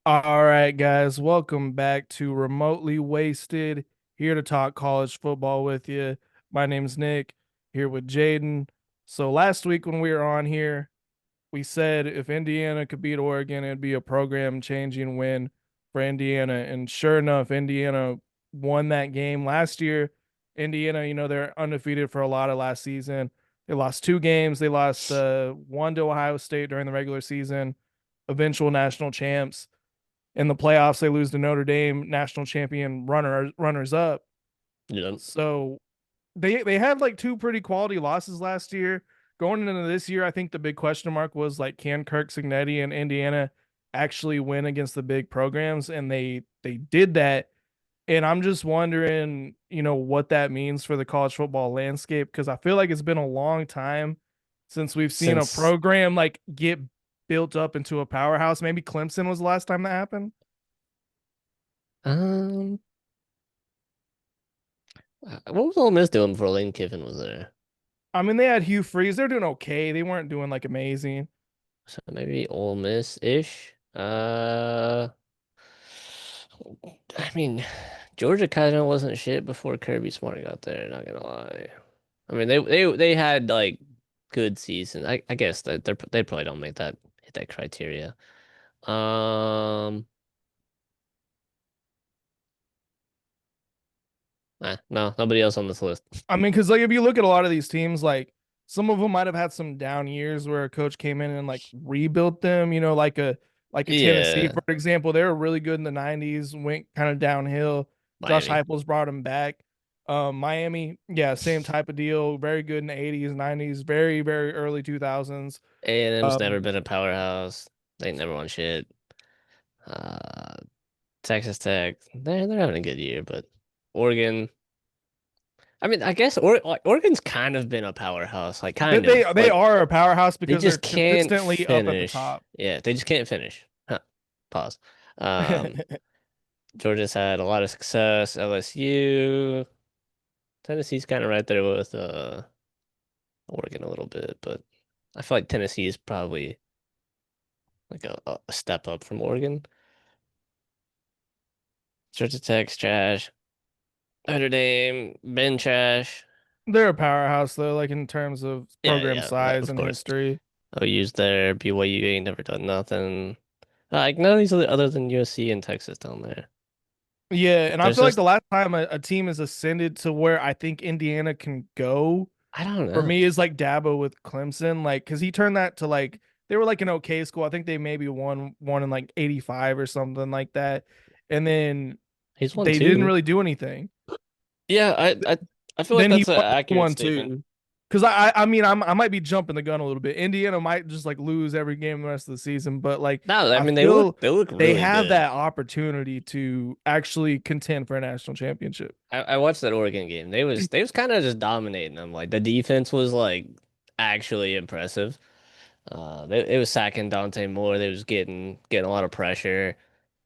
All right, guys, welcome back to Remotely Wasted. Here to talk college football with you. My name's Nick, here with Jaden. So last week when we were on here, we said if Indiana could beat Oregon, it'd be a program-changing win for Indiana. And sure enough, Indiana won that game last year. Indiana, they're undefeated for a lot of last season. They lost two games. They lost one to Ohio State during the regular season, eventual national champs. In the playoffs, they lose to Notre Dame, national champion runners up. Yeah. So they had like two pretty quality losses last year. Going into this year, I think the big question mark was like, can Kirk Cignetti and Indiana actually win against the big programs? And they did that. And I'm just wondering, what that means for the college football landscape because I feel like it's been a long time since we've seen a Since program like get built up into a powerhouse. Maybe Clemson was the last time that um what was Ole Miss doing before Lane Kiffin was there? they had Hugh Freeze. They're doing okay. They weren't doing like amazing. So maybe Ole Miss-ish. I mean, Georgia kind of wasn't shit before Kirby Smart got there, not gonna lie. I mean they had like good seasons. I guess that they probably don't make that hit that criteria. Um no, nobody else on this list. Because like if you look at a lot of these teams, like some of them might have had some down years where a coach came in and like rebuilt them. Like a Tennessee, Yeah, for example, they were really good in the '90s, went kind of downhill. Josh Miami. Heupel's brought them back. Miami, yeah, same type of deal. Very good in the '80s, '90s, very very early 2000s. A&M's Um, never been a powerhouse. They never won shit. Uh, Texas Tech, they're having a good year, but Oregon. I mean, I guess Oregon's kind of been a powerhouse, like they, kind they of they like are a powerhouse they because they're just can't consistently up at the finish. top. Yeah, they just can't finish. Huh. Pause. Um, Georgia's had a lot of success. LSU, Tennessee's kind of right there with Oregon a little bit, but I feel like Tennessee is probably like a step up from Oregon. Georgia Tech's trash. Notre Dame, Ben trash. They're a powerhouse though, like in terms of Yeah, program yeah, size of and course. history. OU's there. BYU ain't never done nothing. Like none of these other than USC and Texas down there. Yeah, and I There's feel like the just last time a team has ascended to where I think Indiana can go I don't for me know. is like Dabo with Clemson, like because he turned that to like they were like an okay school. I think they maybe won in like '85 or something like that, and then He's won they didn't two. really do anything. Yeah, I feel like Then he that's an won accurate one statement. too. Because I might be jumping the gun a little bit. Indiana might just like lose every game the rest of the season, but like No, I I mean feel they look they really have good. that opportunity to actually contend for a national championship. I watched that Oregon game. They was kind of just dominating them. Like the defense was like actually impressive. It was sacking Dante Moore. They was getting a lot of pressure.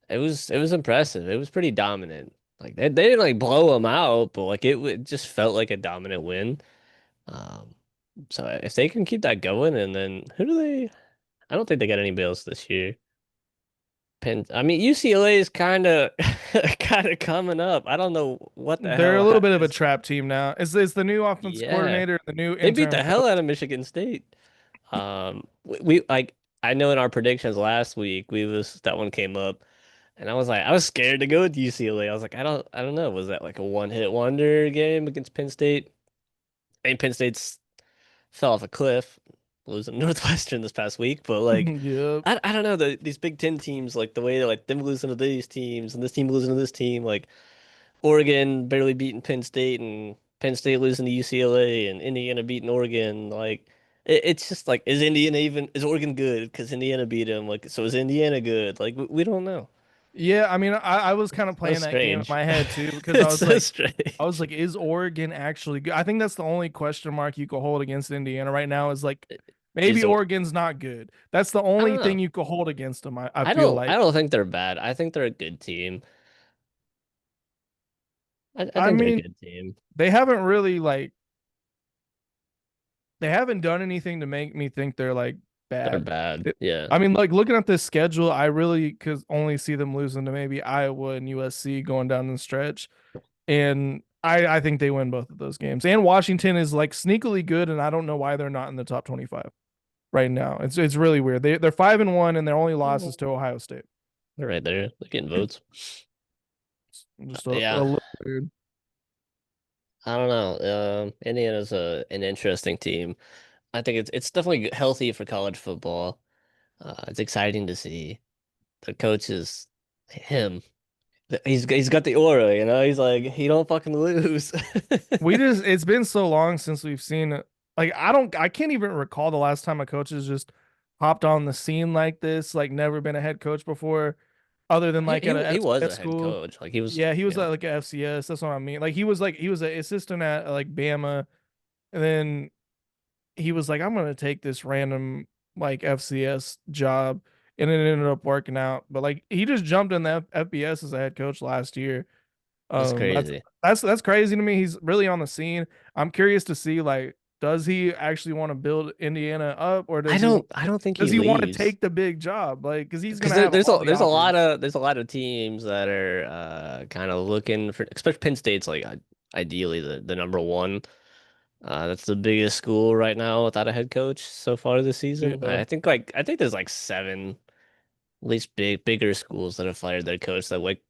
It was impressive. It was pretty dominant. Like they didn't like blow them out, but like it just felt like a dominant win. Um, so if they can keep that going, and then who do they? I don't think they got anybody else this year. I mean UCLA is kind of kind of coming up. I don't know what the They're a hell little bit of a is. trap team now. It's the new offense Yeah, coordinator, the new they beat interim the coach. hell out of Michigan State. We like I know in our predictions last week we was that one came up. And I was scared to go with UCLA. I was like, I don't know. Was that like a one-hit wonder game against Penn State? And Penn State's fell off a cliff, losing Northwestern this past week. But like, Yep. I don't know. These Big Ten teams, like the way that like them losing to these teams and this team losing to this team, like Oregon barely beating Penn State and Penn State losing to UCLA and Indiana beating Oregon. Like, it's just like, is Oregon good? Because Indiana beat them. Like, so is Indiana good? Like, we don't know. Yeah, I was kind of So playing that game in strange. my head too because It's so strange. is Oregon actually good? I think that's the only question mark you could hold against Indiana right now is like maybe Is or Oregon's not good. That's the I don't only thing know. you could hold against them. I feel I like. don't think they're bad. I think they're a good team. I I think they're a mean, good team. they haven't really like they haven't done anything to make me think they're like. They're bad. bad. It- Yeah. I mean, like looking at this schedule, I really could only see them losing to maybe Iowa and USC going down the stretch. And I think they win both of those games. And Washington is like sneakily good, and I don't know why they're not in the top 25 right now. It's really weird. They're 5-1, and their only loss is to Ohio State. They're right there. They're getting votes. Just a Yeah. little weird. I don't know. Indiana's an interesting team. I think it's definitely healthy for college football. It's exciting to see. The coach is him. He's got the aura, you know. He's like he don't fucking lose. We just it's been so long since we've seen like I can't even recall the last time a coach has just hopped on the scene like this, like never been a head coach before, other than He like at a he was FCS a head school. coach. Like he was, Yeah, he was you know, like a FCS. That's what I mean. Like he was an assistant at like Bama, and then he was like, I'm gonna take this random like FCS job, and it ended up working out. But like he just jumped in the FBS as a head coach last year. that's That's crazy. that's crazy to me. He's really on the scene. I'm curious to see like does he actually want to build Indiana up, or I don't think does he he want to leaves. take the big job? Like because he's Because gonna have all the offers. there's a lot of teams that are kind of looking for, especially Penn State's like ideally the number one. That's the biggest school right now without a head coach so far this season. Yeah. I think there's like seven at least bigger schools that have fired their coach. That like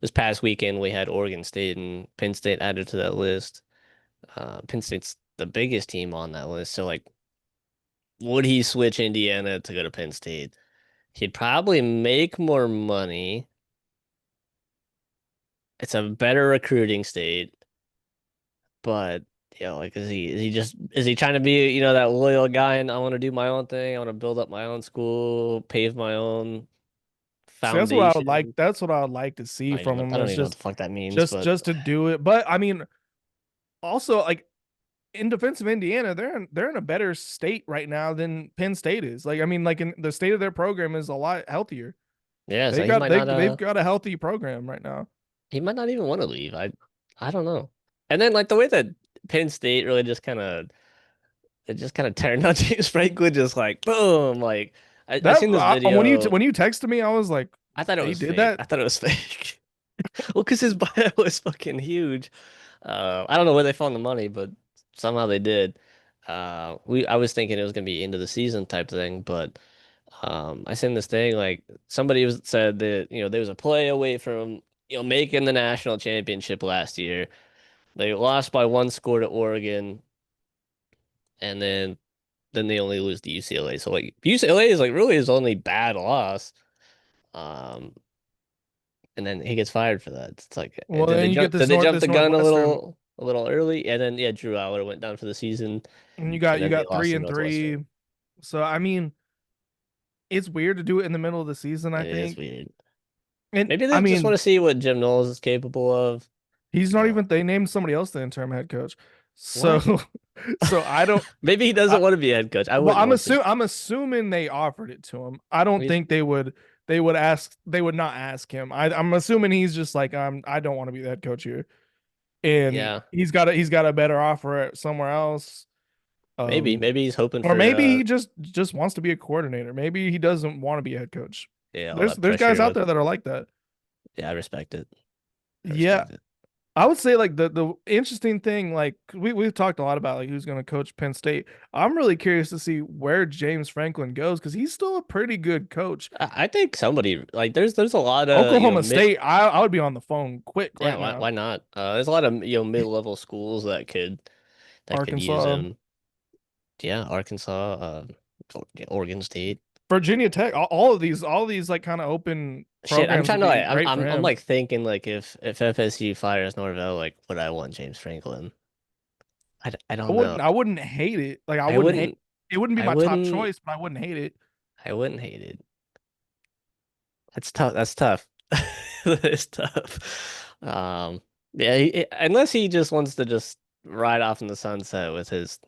this past weekend we had Oregon State and Penn State added to that list. Penn State's the biggest team on that list. So like, would he switch Indiana to go to Penn State? He'd probably make more money. It's a better recruiting state, but like is he trying to be, that loyal guy and I want to do my own thing. I want to build up my own school, pave my own See, that's what I would like. foundation. That's what I would like to see from him I don't is even know what the fuck that means, but just to do it. But I mean, also like in defense of Indiana, they're in a better state right now than Penn State is. Like I mean, like in the state of their program is a lot healthier. yeah, so he might not They've got a healthy program right now. he might not even want to leave. I don't know. And then like the way that Penn State really just kind of it just kind of turned on James Franklin, just like boom, like I That seen this video. when you texted me, I was like, I thought it they was did fake. that. I thought it was fake. Well, because his bio was fucking huge. I don't know where they found the money, but somehow they did. I was thinking it was gonna be end of the season type thing, but I seen this thing like said that there was a play away from making the national championship last year. They lost by one score to Oregon, and then they only lose to UCLA. So like UCLA is like really his only bad loss. Um, and then he gets fired for that. It's like, Well, then you get did they jump this the gun Northwestern, a little early? And then yeah, Drew Aller went down for the season, and and you then they got lost three to and three. Northwestern. So I mean, it's weird to do it in the middle of the season. I It is think, weird. and Maybe I they just want mean, to see what Jim Knowles is capable of. he's not Uh, even. They named somebody else the interim head coach. So, what? so I don't. Maybe he doesn't want to be a head coach. I Well, wouldn't want to. I'm assuming they offered it to him. I don't He's, think they would not ask him. I'm assuming he's just like I don't want to be the head coach here, and yeah, he's got a better offer at somewhere else. Um, maybe he's hoping or for maybe he just wants to be a coordinator. Maybe he doesn't want to be a head coach. yeah, all that There's guys pressure out of there that are like that. yeah, I respect it. I Yeah, respect it. I would say like the interesting thing, like we've talked a lot about like who's going to coach Penn State. I'm really curious to see where James Franklin goes because he's still a pretty good coach. I think somebody like there's a lot of Oklahoma mid. State, I would be on the phone quick Yeah, right now. why not? There's a lot of mid-level schools that could use Arkansas, him. Yeah, Arkansas, Oregon State. Virginia Tech, all of these like kind of open Shit, I'm programs trying would to be like great for I'm him. like thinking like if FSU fires Norvell, like would I want James Franklin? I don't know. I wouldn't hate it. Like I I wouldn't hate wouldn't it wouldn't be I my top wouldn't choice, but I wouldn't hate it. I wouldn't hate it. That's tough. That's tough. It's tough. Yeah, unless he just wants to just ride off in the sunset with his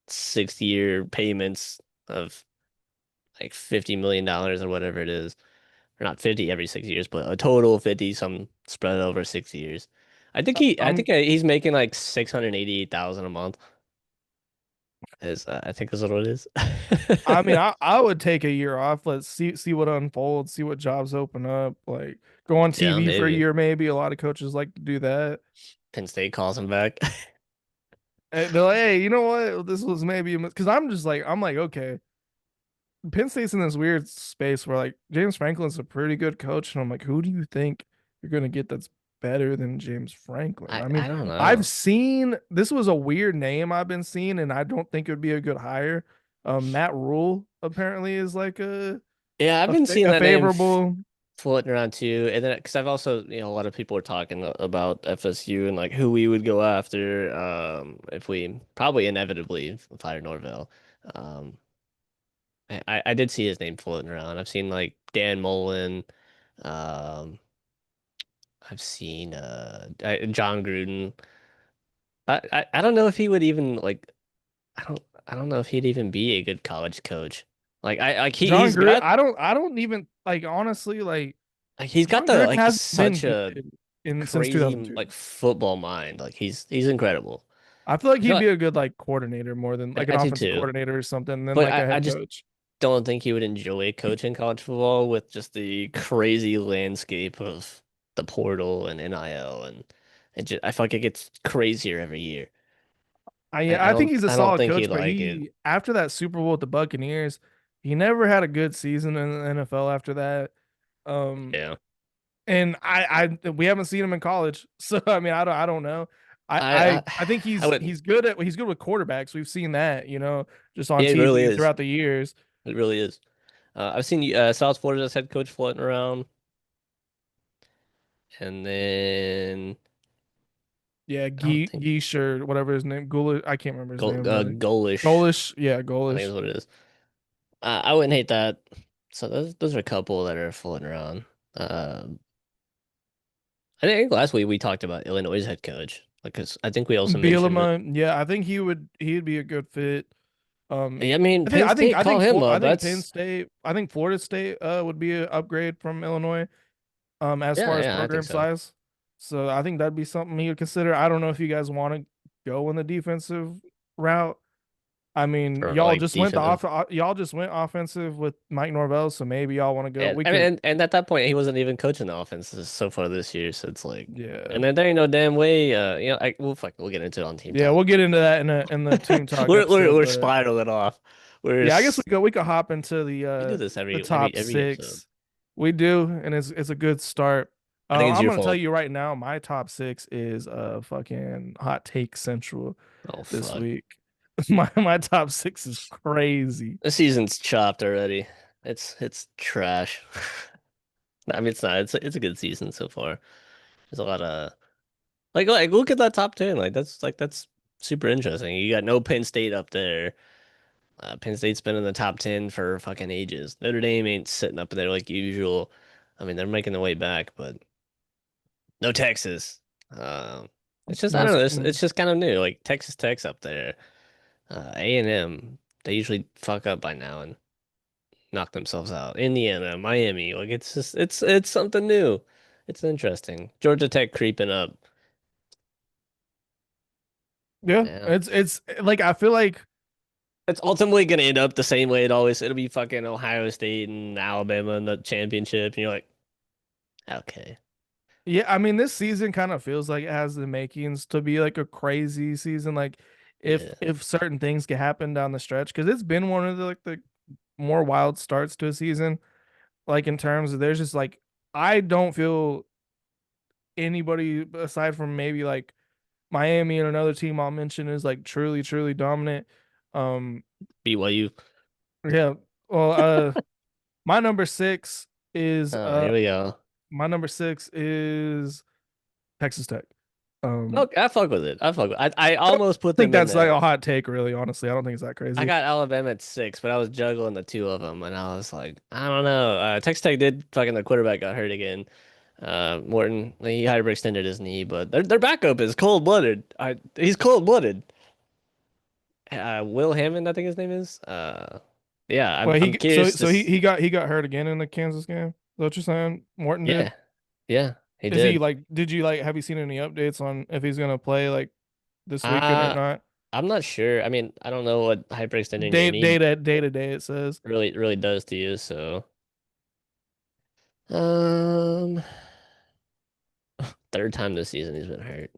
6 year payments of like $50 million or whatever it is. Or not 50 every 6 years, but a total of 50 some spread over 6 years. I I'm think he's making like 688,000 a month. Is I think is what it is. I mean, I would take a year off. Let's see what unfolds, see what jobs open up. Like go on Yeah, TV for a maybe year, maybe. A lot of coaches like to do that. Penn State calls him back. And they're like, hey, you know what? This was maybe because I'm like, okay, Penn State's in this weird space where like James Franklin's a pretty good coach, and I'm like, who do you think you're gonna get that's better than James Franklin? I mean, I don't I've know. seen this was a weird name I've been seeing, and I don't think it would be a good hire. Matt Rule apparently is like Yeah, I've been seeing a that name favorable. floating around too, and then because I've also a lot of people are talking about FSU and like who we would go after if we probably inevitably fire Norvell. Um, I did see his name floating around. I've seen like Dan Mullen. Um, I've seen John Gruden. I don't know if he would even like I don't know if he'd even be a good college coach. Like I like John Gruden. got I don't even like honestly like he's got John the Gruden like hasn't been such a good in since crazy 2002. like football mind. Like he's incredible. I feel like I feel he'd like be a good like coordinator more than like an I do offensive too. coordinator or something than But like a I head just coach. don't think he would enjoy coaching college football with just the crazy landscape of the portal and NIL and I feel like it gets crazier every year. I think he's a I don't solid think coach, he'd but like it. he after that Super Bowl with the Buccaneers, he never had a good season in the NFL after that. Um, Yeah. and we haven't seen him in college, so I mean I don't know. I think I wouldn't. he's good with quarterbacks. We've seen that, just on Yeah, it really TV is. throughout the years. It really is. I've seen South Florida's head coach floating around, and then Yeah, I don't think Geesh or whatever his name, Gulish, I can't remember his name, but Golish, Golish, yeah, I think Golish. is what it is. I wouldn't hate that. So those are a couple that are floating around. Um, I think last week we talked about Illinois' head coach. Like, 'cause I think we also mentioned it. Bielema, yeah, I think he'd be a good fit. Yeah, I mean, Penn State, call him I up. think Penn That's State, I think Florida State would be an upgrade from Illinois as far as yeah, I think program so. size. So I think that'd be something he would consider. I don't know if you guys want to go in the defensive route. I mean, For like defensive. y'all just went offensive with Mike Norvell, so maybe y'all want to go. And We I mean, could, and at that point, he wasn't even coaching the offenses so far this year. So it's like, yeah. and then there ain't no damn way. We'll get into it on team Yeah, talk. we'll get into that in the team talk episode, We're but spiraling off. yeah, I guess we could hop into We do this the every top every episode. six. We do, and it's a good start. I think it's I'm your gonna tell fault. you right now, my top six is fucking hot take central Oh this fuck, week. My top six is crazy. the season's chopped already. It's trash. I mean, it's not. It's a good season so far. There's a lot of like look at that top 10. That's super interesting. You got no Penn State up there. Penn State's been in the top 10 for fucking ages. Notre Dame ain't sitting up there like usual. I mean, they're making their way back, but no Texas. Um, it's just I don't know. It's just kind of new. Like Texas Tech's up there. A&M, they usually fuck up by now and knock themselves out. Indiana, Miami, like it's just it's something new. It's interesting. Georgia Tech creeping up. Yeah, Yeah. it's like I feel like It's ultimately gonna end up the same way it always. It'll be fucking Ohio State and Alabama in the championship, and you're like, okay, yeah, I mean this season kind of feels like it has the makings to be like a crazy season. Like yeah, if certain things can happen down the stretch, because it's been one of the more wild starts to a season. Like in terms of there's just like I don't feel anybody aside from maybe like Miami and another team I'll mention is like truly dominant. Um BYU. yeah. Well my number six is Oh, here we go. my number six is Texas Tech. Um Okay, I fuck with it. I fuck with. I I don't almost put think them in that's like there. a hot take really, honestly. I don't think it's that I crazy. got Alabama at 6, but I was juggling the two of them, and I was like, I don't know. Texas Tech did fucking the quarterback got hurt again. Morton, he hyperextended his knee, but their backup is cold blooded. He's cold blooded. Will Hammond, I think his name is. Yeah, Well, I'm curious. Just he got hurt again in the Kansas game. Is that what you're saying? Morton did? yeah, yeah, he Is he did. like did you like have you seen any updates on if he's gonna play like this weekend or Uh, not? I'm not sure. I mean, I don't know what hyperextending your Day knee to day it says. really does to you. So, um, third time this season he's been hurt.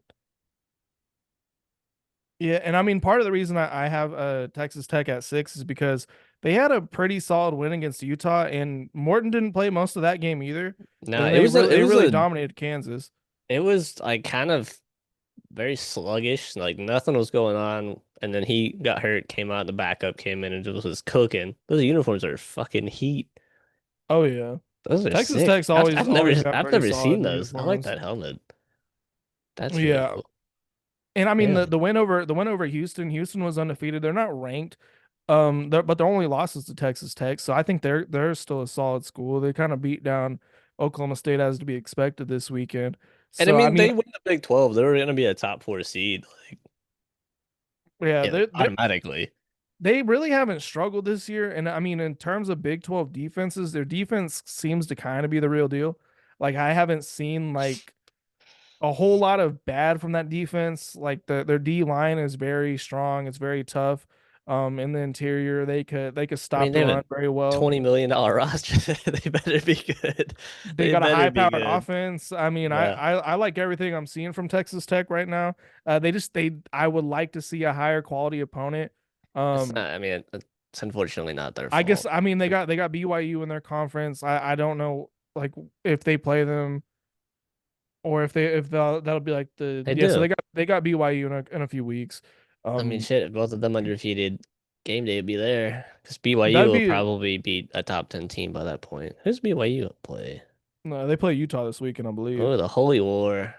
Yeah, and I mean part of the reason I have Texas Tech at 6 is because they had a pretty solid win against Utah, and Morton didn't play most of that game either. And No, then it was a they really dominated Kansas. it was like kind of very sluggish. Like nothing was going on, and then he got hurt, came out, the backup came in and just was cooking. Those uniforms are fucking heat. Oh yeah, Those are Texas sick. Tech's always got I've pretty never seen solid those. I like uniforms. that helmet. That's really Yeah, cool. and I mean Yeah. the win over Houston. Houston was undefeated. They're not ranked, but their only loss is to Texas Tech. So I think they're still a solid school. They kind of beat down Oklahoma State as to be expected this weekend. And I So I mean, mean, they win the Big 12. They were going to be a top four seed, like, yeah, yeah, automatically. they really haven't struggled this year. And I mean, in terms of Big 12 defenses, their defense seems to kind of be the real deal. Like I haven't seen like a whole lot of bad from that defense. Like their D line is very strong. It's very tough. In the interior, they could I mean, stop they the have run a very well. $20 million roster. They better be good. They They got a better high be powered good. offense. I mean, Yeah. I like everything I'm seeing from Texas Tech right now. They I would like to see a higher quality opponent. It's Um, not, I mean, it's unfortunately not their I guess fault. I mean they got BYU in their conference. I don't know like if they play them or if that'll be like the They yeah. So do. they got BYU in a few weeks. I mean, Um, shit, if both of them undefeated, game day would be there. Because BYU that'd will be probably beat a top 10 team by that point. Who's BYU play? no. They play Utah this weekend, I believe. Oh, the Holy War.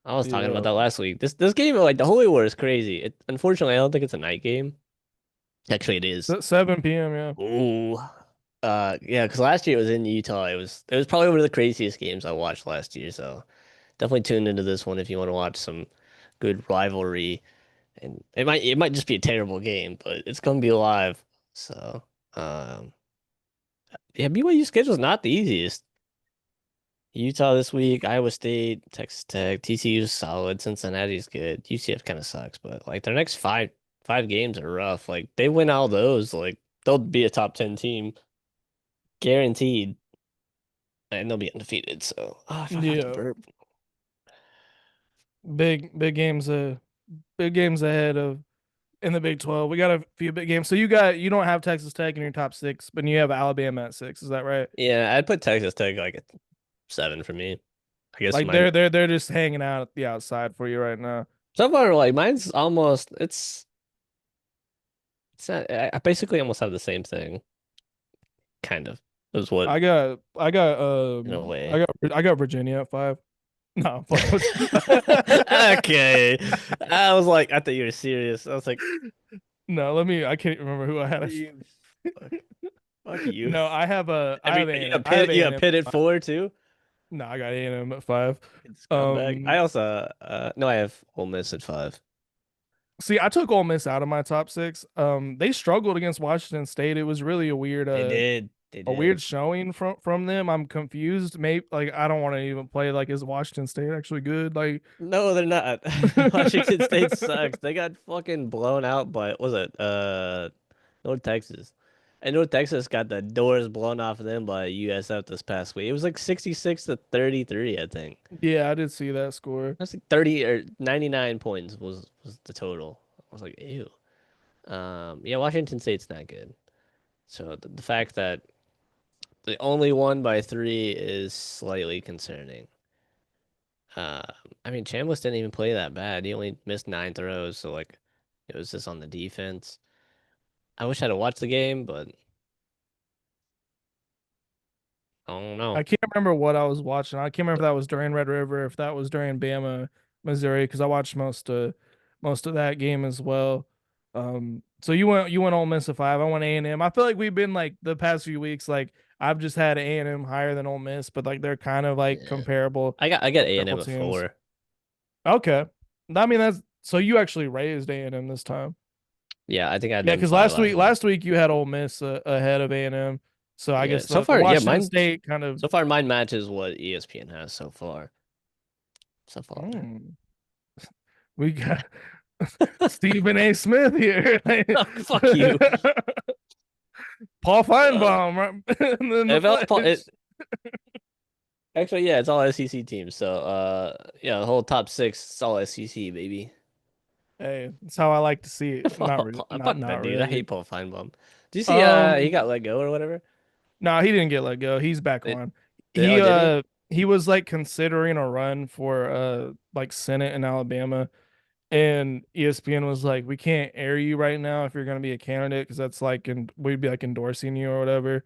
I was talking about Yeah, that last week. This game, like the Holy War, is crazy. Unfortunately, I don't think it's a night game. Actually, it is. 7 p.m. Yeah, Ooh. Yeah, because last year it was in Utah. It was probably one of the craziest games I watched last year. So definitely tune into this one if you want to watch some good rivalry. And it might just be a terrible game, but it's gonna be live. So um yeah, BYU schedule's not the easiest. Utah this week, Iowa State, Texas Tech, TCU's solid, Cincinnati's good. UCF kind of sucks, but like their next five games are rough. Like they win all those, like they'll be a top 10 team guaranteed, and they'll be undefeated. So if I have to yeah. burp. Big games. Big games ahead of in the Big 12. We got a few big games. So you don't have Texas Tech in your top 6, but you have Alabama at 6. Is that right? Yeah, I'd put Texas Tech like a 7 for me. I guess Like mine they're just hanging out at the outside for you right now. so far like mine's almost it's not, I basically almost have the same thing, kind of. Is what in a way. I got Virginia at 5. No, I'm fucking with you. Okay. I was like, I thought you were serious. I was like, No, let me. I can't remember who I had. you fuck, fuck you. No, I have You A and got M. Pitt at 4 too? No, I got A&M at 5. It's comeback. I Um, also no, I have Ole Miss at 5. See, I took Ole Miss out of my top 6. They struggled against Washington State. It was really They did. They a did. weird showing from them. I'm confused. Maybe like I don't want to even play like is Washington State actually good? Like No, they're not. Washington State sucks. They got fucking blown out by what was it? North Texas. And North Texas got the doors blown off of them by USF this past week. It was like 66 to 33, I think. yeah, I did see that score. That's like 30 or 99 points was the total. I was like, ew. Yeah, Washington State's not good. So the fact that they only won by 3 is slightly concerning. Uh, I mean, Chambliss didn't even play that bad. He only missed 9 throws, so like it was just on the defense. I wish I'd have watched the game, but I don't know. I can't remember what I was watching. I can't remember if that was during Red River, if that was during Bama, Missouri, because I watched most of that game as well. So you went Ole Miss at 5. I went A&M. I feel like we've been like the past few weeks, like I've just had A&M higher than Ole Miss, but like they're kind of like Yeah, I got A and comparable M at teams. 4. Okay, I mean that's so you actually raised A&M this time. Yeah, I think I had Yeah, them because 5 last week. last week you had Ole Miss ahead of A&M. So I Yeah, guess so the far, yeah, Washington mine State kind of so far mine matches what ESPN has so far. So far. hmm, we got Stephen A. Smith here. Oh, fuck you. Paul Uh, Feinbaum right in the if else, flesh. actually, yeah, it's all SEC teams. So, yeah, the whole top six, it's all SEC, baby. Hey, that's how I like to see it. Not Fuck really. Not that not dude. I really. hate Paul Feinbaum. Do you see? He Um, got let go or whatever. no, he didn't get let go. He's back It, on. oh, He did he? uh he was like considering a run for like Senate in Alabama, and ESPN was like, we can't air you right now if you're going to be a candidate because that's like, and we'd be like endorsing you or whatever.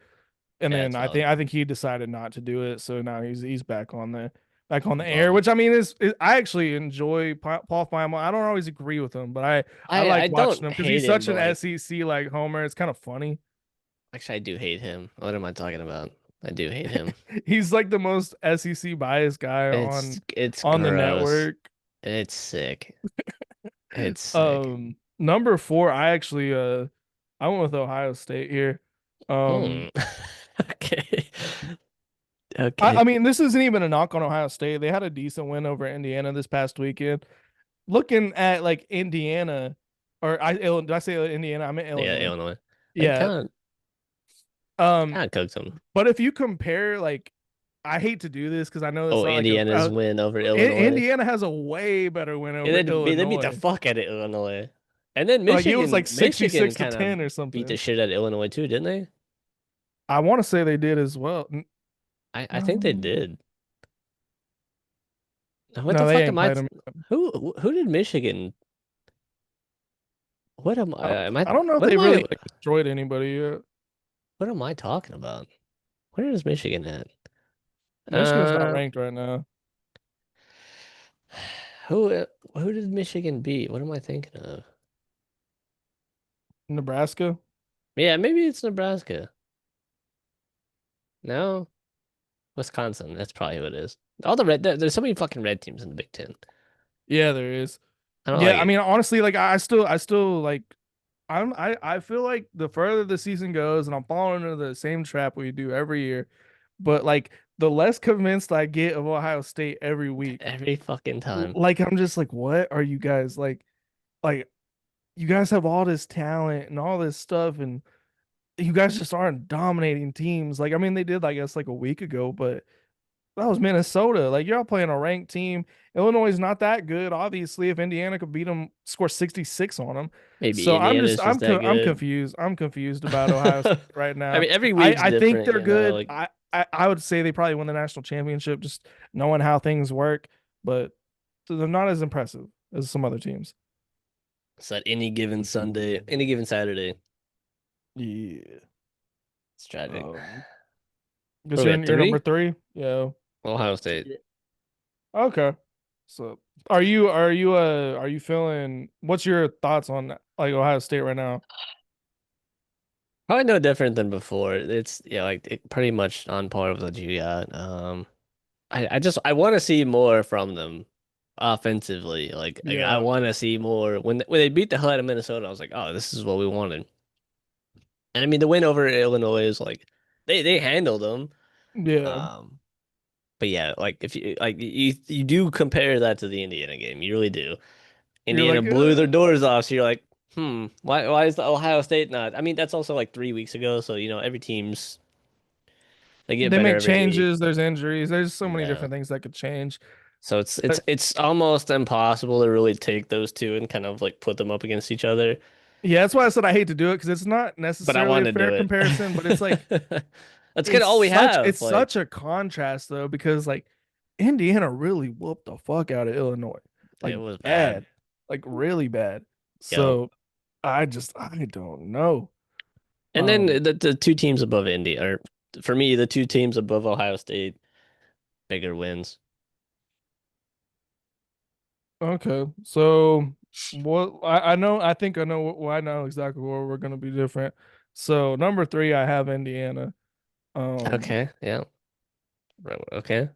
And Yeah, then it's I valid. think I think he decided not to do it, so now he's back on the air, Bum. which I mean I actually enjoy Paul Feynman. I don't always agree with him, but I I like watching don't him because hate he's him, such but an like, SEC like homer. It's kind of funny. actually, I do hate him. What am I talking about? I do hate him. He's like the most SEC biased guy It's on the gross. network. It's sick. It's sick. Number four, I went with Ohio State here. Um, Hmm. Okay. I Okay. mean, this isn't even a knock on Ohio State. They had a decent win over Indiana this past weekend. Looking at like Indiana, or did I say Indiana? I meant Yeah, Illinois. Illinois. They Yeah. Um, kind of cooked them. but if you compare, like, I hate to do this because I know it's Oh, not like Indiana's win over Illinois. Indiana has a way better win And over they beat the Illinois. fuck out of Illinois. And then Like it was like Michigan 66 to kind of 10 or beat the something. shit out of Illinois too, didn't they? I want to say they did as well. I think they No, did. What no, the they fuck ain't am I? played them. Who did Michigan? What am I don't, I? Am I? I don't know if What they am really I? destroyed anybody yet. What am I talking about? Where is Michigan at? Michigan's not Uh, ranked right now. who did Michigan beat? What am I thinking of? Nebraska. Yeah, maybe it's Nebraska. No, Wisconsin. That's probably who it is. All the there's so many fucking red teams in the Big Ten. Yeah, there is. I don't Yeah, like I it. mean, honestly, like I still like I feel like the further the season goes, and I'm falling into the same trap we do every year, but like the less convinced I get of Ohio State every week. Every fucking time. Like I'm just like, what are you guys like you guys have all this talent and all this stuff, and you guys just aren't dominating teams. Like I mean, they did, I guess, like a week ago, but that was Minnesota. Like you're all playing a ranked team. Illinois is not that good. Obviously, if Indiana could beat them, score 66 on them. Maybe So Indiana's just that I'm good. confused. I'm confused about Ohio State right I now. mean, every week's I think different, they're you know. good. Like I would say they probably win the national championship, just knowing how things work. But they're not as impressive as some other teams. it's that any given Sunday, any given Saturday. Yeah. It's tragic. Um, What because are we at you're number three? three. Yeah. Ohio State. Yeah. Okay. So are you feeling what's your thoughts on like Ohio State right now? Probably no different than before. It's yeah, like pretty much on par with what you got. I want to see more from them offensively. Like I Yeah. want to see more. When they beat the hell out of Minnesota, I was like, oh, this is what we wanted. And I mean, the win over Illinois is like they handled them. Yeah. Um, but yeah, like if you like you do compare that to the Indiana game, you really do. You're Indiana like, blew their doors off, so you're like, why is the Ohio State not? I mean, that's also like 3 weeks ago, so you know every team's they get they better make every week. changes, there's injuries, there's so many Yeah. different things that could change. So But it's almost impossible to really take those two and kind of like put them up against each other. yeah, that's why I said I hate to do it because it's not But I necessarily want a to do fair it. comparison, but it's like That's kind of all we it's have. Like such a contrast though because like Indiana really whooped the fuck out of Illinois. Like it was bad. bad. Like really bad. Yep. So I don't know. And then Um the two teams above Indy are for me the two teams above Ohio State bigger wins. Okay, so what I know, I think I know I know exactly where we're gonna be different. So number three, I have Indiana. Um, Okay. Yeah. Right. Okay.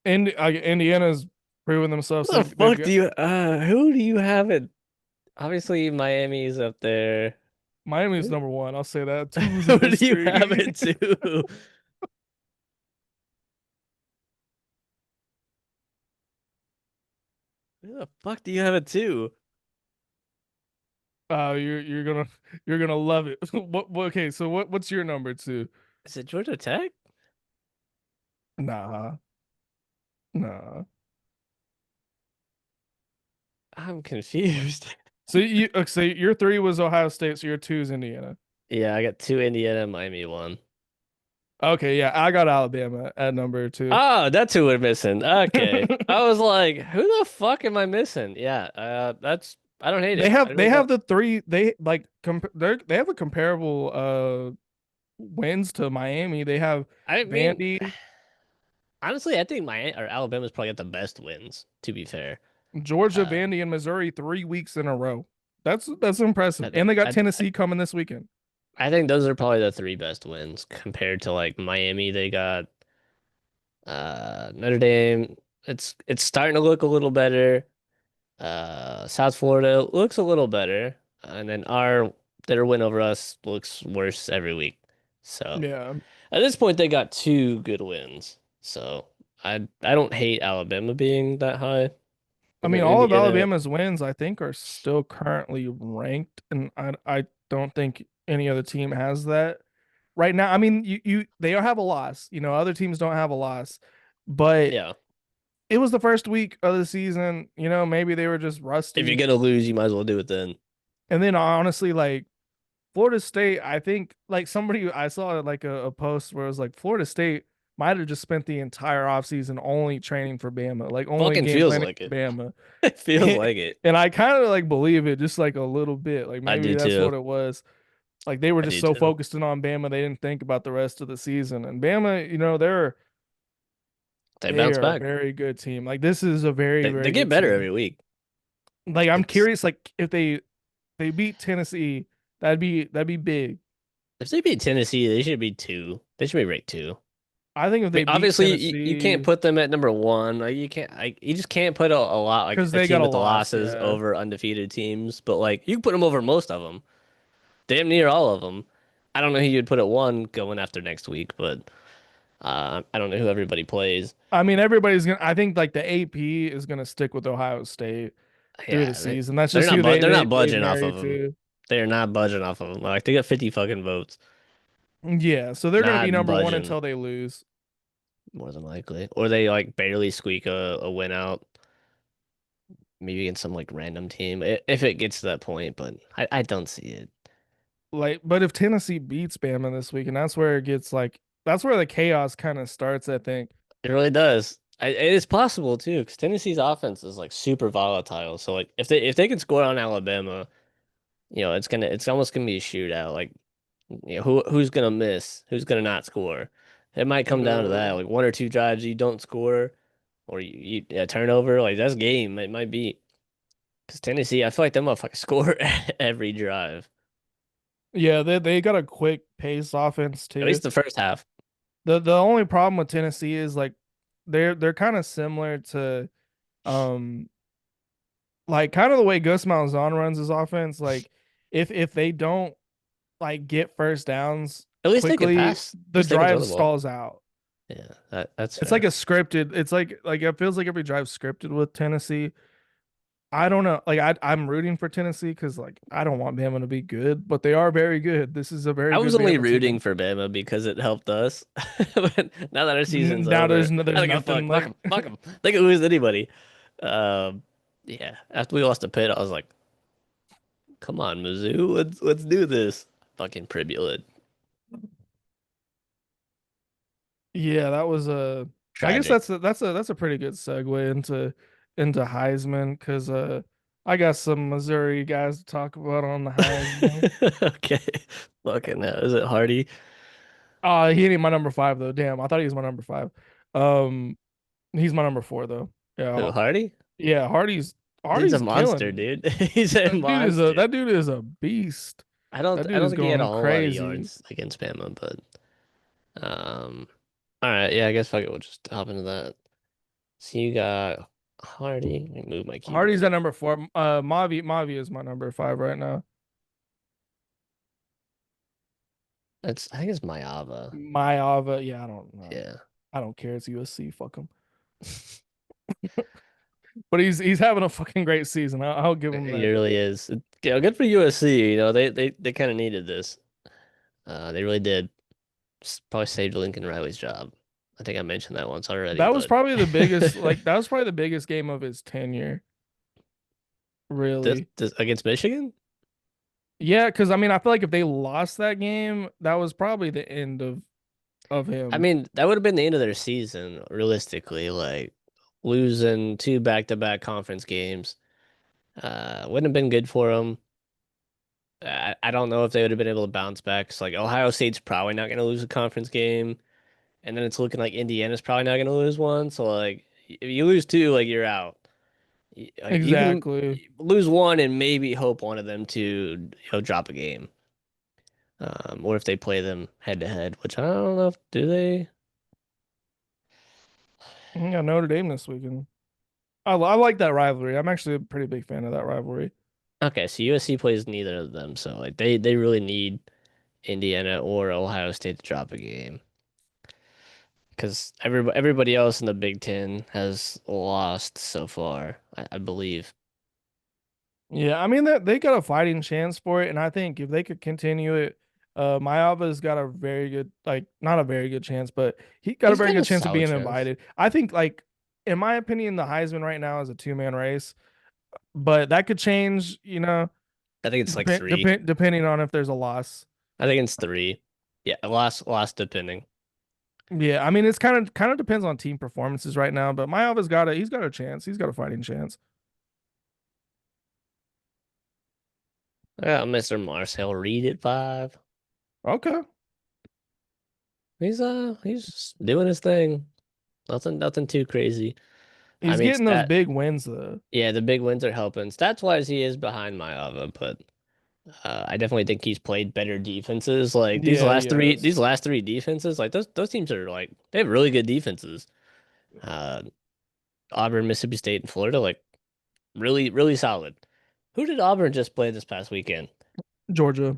Indiana's proven themselves. What the fuck do you who do you have it? Obviously Miami's up there. Miami's Who number one. I'll say that. Two's a who do you have mystery. it to? Who the fuck do you have it to? You're gonna you're gonna love it. Okay, so what's your number two? Is it Georgia Tech? Nah, nah. I'm confused. So your three was Ohio State, so your two is Indiana. Yeah, I got two Indiana, Miami one. Okay, yeah, I got Alabama at number two. Oh, that's who we're missing. Okay. I was like, who the fuck am I missing? Yeah, that's I don't hate They it. I have really they have don't. the three they like they have a comparable wins to Miami. They have I mean, Vandy, honestly, I think my or Alabama's probably got the best wins, to be fair. Georgia, Uh, Vandy, and Missouri 3 weeks in a row. That's impressive. I And think they got I, I Tennessee coming this weekend. I think those are probably the three best wins compared to like Miami. They got Notre Dame. It's starting to look a little better. South Florida looks a little better, and then our their win over us looks worse every week. So Yeah. at this point, they got two good wins. So I don't hate Alabama being that high, I and mean, then all of Indiana. Alabama's wins, I think, are still currently ranked, and I don't think any other team has that right now. I mean, you they have a loss. Other teams don't have a loss, but Yeah, it was the first week of the season. Maybe they were just if you're rusty. gonna lose, you might as well do it then. And then honestly, like Florida State, I think like somebody I saw like a post where it was like Florida State might have just spent the entire offseason only training for Bama, like only Fucking game feels planning like for it. Bama. It feels like it. And I kind of like believe it just like a little bit. Like I maybe do that's too. what it was. Like they were I just do so too. focused in on Bama, they didn't think about the rest of the season. And Bama, They they bounce are a back. very good team. Like this is a very, They very get good better team. every week. Like I'm It's curious, like if they beat Tennessee, that'd be big. if they beat Tennessee, they should be two. They should be ranked two. I think if I mean, they beat obviously, you can't Tennessee put them at number one. Like you can't, you just can't put a lot like because a they team got a with the loss, losses yeah. over undefeated teams. But like you can put them over most of them, damn near all of them. I don't know who you'd put at one going after next week, but I don't know who everybody plays. I mean, everybody's gonna. I think like the AP is gonna stick with Ohio State through the Yeah, season. That's just who they're not they budging off of married them. to. They are not budging off of them. Like they got 50 fucking votes, Yeah, so they're gonna be not number one budging until they lose. more than likely, or they like barely squeak a win out. Maybe against some like random team if it gets to that point, but I don't see it. Like, but if Tennessee beats Bama this week, and that's where it gets like that's where the chaos kind of starts. I think. It really does. It is possible too, because Tennessee's offense is like super volatile. So like if they can score on Alabama, it's almost gonna be a shootout. Like who's gonna miss, who's gonna not score. It might come down to that, No. like one or two drives you don't score, or you turnover. Like that's game. It might be because Tennessee, I feel like they motherfuckers score every drive, Yeah, they got a quick pace offense at too. least the first half. The only problem with Tennessee is like they're kind of similar to um like kind of the way Gus Malzahn runs his offense. Like if they don't like get first downs At least they could quickly, pass. At the least they can throw drive the ball. stalls out. Yeah, that's It's like fair. a scripted. It's like it feels like every drive scripted with Tennessee. I don't know. Like I'm rooting for Tennessee because like I don't want Bama to be good, but they are very good. This is a very I good was only Bama rooting team. for Bama because it helped us. But now that our season's Now over, I there's don't give a fuck. nothing Fuck like them. Fuck them. They can lose to anybody. Um, yeah. After we lost to Pitt, I was like, "Come on, Mizzou, let's do this." Fucking Pribulet. yeah, that was a. I guess Tragic. that's a pretty good segue into Heisman because I got some Missouri guys to talk about on the Heisman. Okay. Fucking hell. Is it Hardy? He ain't my number five though. Damn, I thought he was my number five. Um, he's my number four though. Yeah, Who, Hardy? yeah. Dude's a Hardy's monster, killing. dude. He's a monster. That dude is a beast. That I dude don't is think he had a going whole lot of crazy. yards against Bama, but all right, yeah, I guess fuck it, we'll just hop into that. So you got Hardy. Let me move my Hardy's keyboard. at number four. Mavi is my number five right now. That's I think it's Mayava. Mayava, yeah, I don't know. Yeah. I don't care. It's USC. Fuck them. but he's having a fucking great season. I'll give him It that. really is. Good for USC. They kind of needed this. They really did. Probably saved Lincoln Riley's job. I think I mentioned that once already, That was but probably the biggest, like that was probably the biggest game of his tenure, really. this against Michigan. Yeah, because I mean, I feel like if they lost that game, that was probably the end of I him. mean, that would have been the end of their season, realistically. Like losing two back-to-back conference games, wouldn't have been good for them. I don't know if they would have been able to bounce back. 'Cause, like Ohio State's probably not going to lose a conference game, and then it's looking like Indiana's probably not going to lose one. So like, if you lose two, like you're out. Like you can Exactly. lose one and maybe hope one of them to drop a game. Or if they play them head to head, which I don't know if do they. He got Notre Dame this weekend. I like that rivalry. I'm actually a pretty big fan of that rivalry. Okay, so USC plays neither of them, so like they really need Indiana or Ohio State to drop a game because everybody else in the Big Ten has lost so far, I believe. Yeah, I mean that they got a fighting chance for it, and I think if they could continue it, Mayava's got a very good, like not a very good chance, but he got a He's very got good a chance of solid being chance. invited. I think, like in my opinion, the Heisman right now is a two-man race, but that could change, I think it's like three. depending on if there's a loss. I think it's three. Yeah, lost depending. Yeah, I mean it's kind of depends on team performances right now, but Mayava's got he's got a chance. He's got a fighting chance. I got Mr. Marcel Reed at 5. Okay. He's just doing his thing. Nothing too crazy. I He's mean, getting those big wins though. yeah, the big wins are helping. Stats wise, he is behind Maeva, but I definitely think he's played better defenses. Like Yeah, yes. these last three defenses, like those teams are like they have really good defenses. Uh, Auburn, Mississippi State, and Florida, like really solid. Who did Auburn just play this past weekend? Georgia.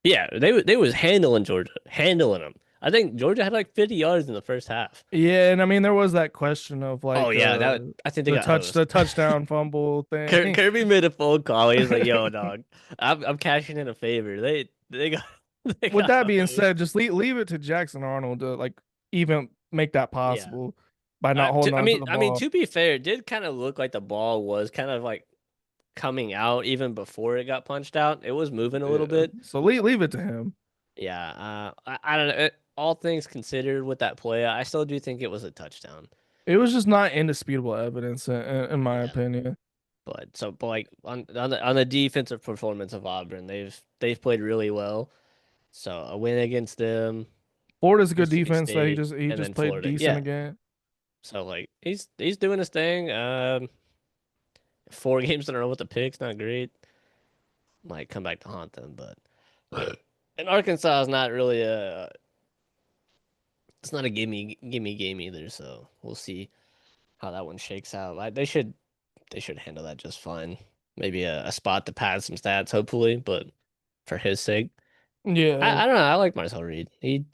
Yeah, they was handling Georgia, handling them. I think Georgia had like 50 yards in the first half. Yeah, and I mean there was that question of Oh like yeah, that I think they got the hosed. touchdown fumble thing. Kirby made a phone call. He was like, "Yo, dog, I'm cashing in a favor. They got they With got that being hosed." said, just leave it to Jackson Arnold to like even make that Yeah. possible by not holding on to the I mean, ball. to be fair, it did kind of look like the ball was kind of like coming out even before it got punched out. It was moving a little Yeah. bit. So leave it to him. Yeah. I don't know. All things considered with that play, I still do think it was a touchdown. It was just not indisputable evidence in my Yeah. opinion. But like on the defensive performance of Auburn, they've played really well. So a win against them, Florida's a good Mississippi defense that State, he and just then played Florida. decent Yeah. again. So like he's doing his thing. 4 games in a row with the picks, not great. Might come back to haunt them, but and Arkansas is not really a it's not a gimme game either. So we'll see how that one shakes out. They should handle that just fine. Maybe a spot to pad some stats, hopefully, but for his sake, Yeah. I don't know. I like Marcel Reed. He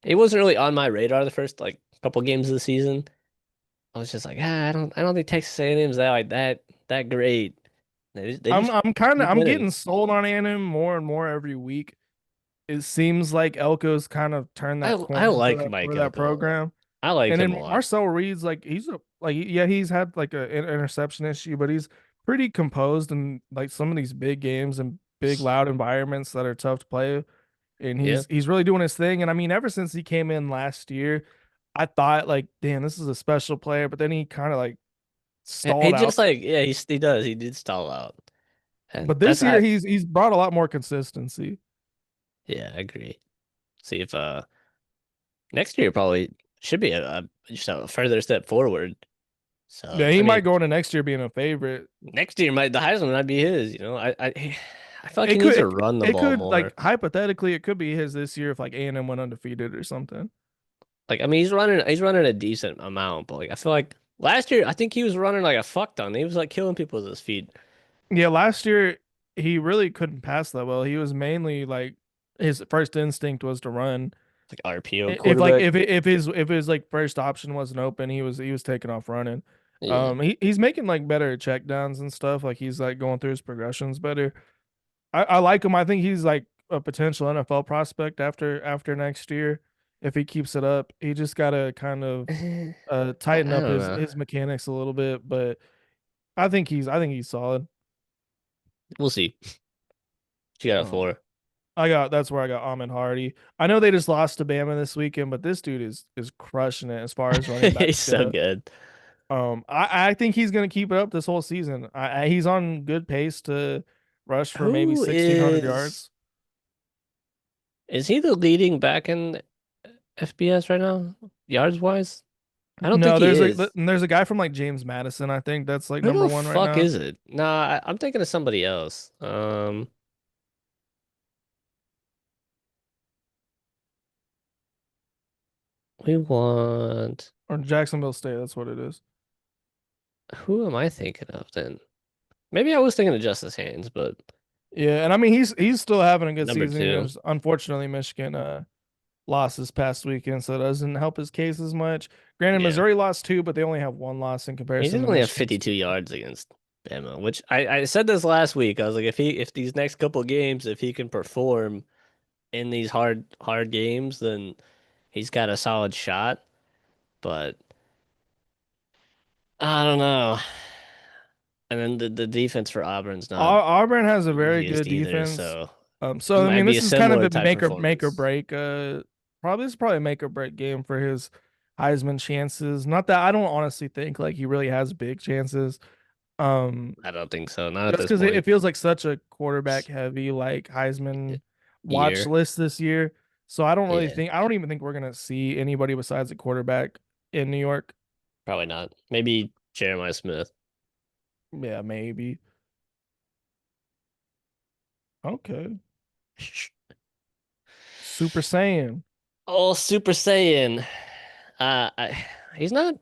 wasn't really on my radar the first like couple games of the season. I was just like, I don't think Texas A&M's that great. They just keep I'm winning. getting sold on Anim more and more every week. It seems like Elko's kind of turned that I corner like Mike for that Elko a lot. program. I like And him then a lot. Marcel Reed's like he's a like yeah, he's had like an interception issue, but he's pretty composed in like some of these big games and big loud environments that are tough to play. And Yeah. he's really doing his thing. And I mean, ever since he came in last year, I thought like, damn, this is a special player. But then he kind of like He stalled out. just like yeah, he does. He did stall out. And But that's this year he's brought a lot more consistency. yeah, I agree. See if next year probably should be a just a further step forward. So Yeah, he I might mean, go into next year being a favorite. next year might the Heisman might be his. I feel like he It needs could to run the it ball could more. like hypothetically it could be his this year if like A&M went undefeated or something. Like I mean, he's running a decent amount, but like I feel like last year I think he was running like a fuck ton. He was like killing people with his feet, Yeah, last year he really couldn't pass that well. He was mainly like his first instinct was to run. like RPO If like quarterback. if his like first option wasn't open, he was taking off running. Yeah. He's making like better check downs and stuff. Like he's like going through his progressions better. I like him. I think he's like a potential NFL prospect after next year if he keeps it up. He just gotta kind of tighten I up don't his know. his mechanics a little bit, but I think he's solid. We'll see. She got a Um, four. I got that's where I got Ahmed Hardy. I know they just lost to Bama this weekend, but this dude is crushing it as far as running He's backs so go. good. I think he's gonna keep it up this whole season. He's on good pace to rush for maybe Who 1,600 yards. is he the leading back in FBS right now? Yards wise? I don't think No, he is. there's a guy from like James Madison. I think that's like Who number the one right fuck now. is it? Nah, I'm thinking of somebody else. We want. Or Jacksonville State. That's what it is. Who am I thinking of then? Maybe I was thinking of Justice Haynes, but Yeah, and I mean he's still having a good number season. You know, two. just unfortunately Michigan lost this past weekend, so it doesn't help his case as much. Granted, Yeah. Missouri lost two, but they only have one loss in He comparison did to only have Michigan's 52 two. yards against Bama, which I said this last week. I was like, if these next couple games, if he can perform in these hard games, then he's got a solid shot. But I don't know. And then the defense for Auburn's not Auburn has a the very easiest good either, defense. so it So I might mean, be this a is kind of similar a type make or performance. break. Probably this is probably a make or break game for his Heisman chances. Not that I don't honestly think like he really has big chances. Um, I don't think so, not at just this because it point. feels like such a quarterback heavy like Heisman watch Year, list this year. So yeah, I don't even think we're gonna see anybody besides a quarterback in New York. probably not. Maybe Jeremiah Smith. Yeah, maybe. Okay. Super Saiyan. Oh, Super Saiyan. Uh, I, he's not